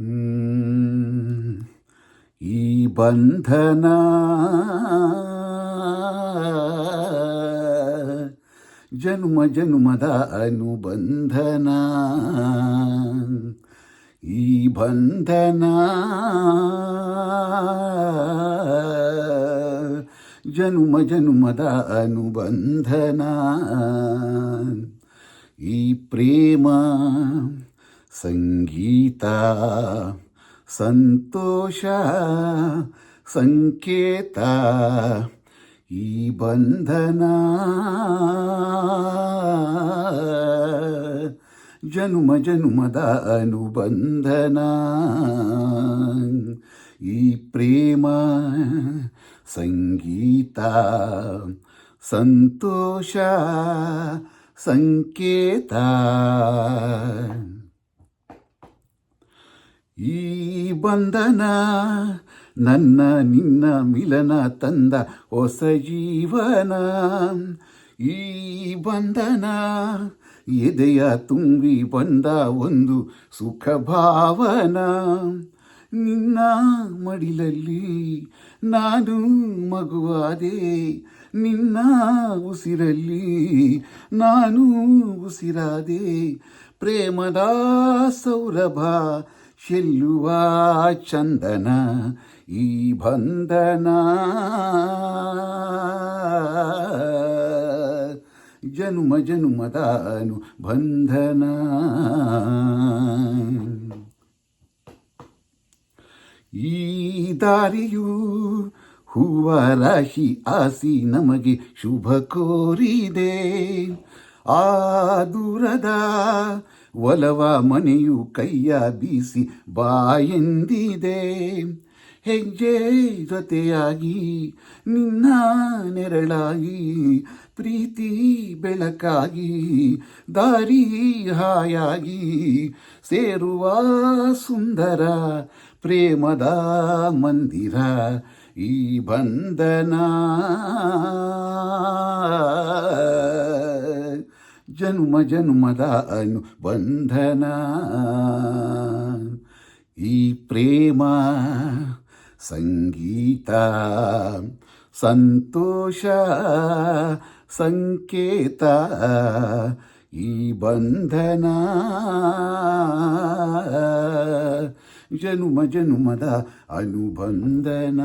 ಹ್ಮ್. ಈ ಬಂಧನ ಜನ್ಮ ಜನ್ಮದ ಅನುಬಂಧನ. ಈ ಬಂಧನ ಜನ್ಮ ಜನ್ಮದ ಅನುಬಂಧನ. ಈ ಪ್ರೇಮ ಸಂಗೀತ ಸಂತೋಷ ಸಂಕೇತ. ಈ ಬಂಧನ ಜನುಮ ಜನುಮದ ಅನುಬಂಧನ. ಈ ಪ್ರೇಮ ಸಂಗೀತ ಸಂತೋಷ ಸಂಕೇತ. ಈ ಬಂಧನ ನನ್ನ ನಿನ್ನ ಮಿಲನ ತಂದ ಹೊಸ ಜೀವನ. ಈ ಬಂಧನ ಎದೆಯ ತುಂಬಿ ಬಂದ ಒಂದು ಸುಖ ಭಾವನ. ನಿನ್ನ ಮಡಿಲಲ್ಲಿ ನಾನು ಮಗುವಾದೆ, ನಿನ್ನ ಉಸಿರಲ್ಲಿ ನಾನು ಉಸಿರಾದೆ. ಪ್ರೇಮದ ಸೌರಭ ಚೆಲ್ಲುವ ಚಂದನ. ಈ ಬಂಧನ ಜನುಮ ಜನುಮದ ಅನುಬಂಧನ. ಈ ದಾರಿಯು ಹೂವ ರಾಶಿ ಆಸಿ ನಮಗೆ ಶುಭ ಕೋರಿದೆ. ಆ ದೂರದ ಒಲವ ಮನೆಯು ಕೈಯ ಬೀಸಿ ಬಾಯೆಂದಿದೆ. ಹೆಜ್ಜೆ ಜೊತೆಯಾಗಿ ನಿನ್ನ ನೆರಳಾಗಿ ಪ್ರೀತಿ ಬೆಳಕಾಗಿ ದಾರಿ ಹಾಯಾಗಿ ಸೇರುವ ಸುಂದರ ಪ್ರೇಮದ ಮಂದಿರ. ಈ ಬಂಧನ ಜನುಮ ಜನುಮದ ಅನುಬಂಧನ. ಈ ಪ್ರೇಮ ಸಂಗೀತ ಸಂತೋಷ ಸಂಕೇತ. ಈ ಬಂಧನ ಜನುಮ ಜನುಮದ ಅನುಬಂಧನ.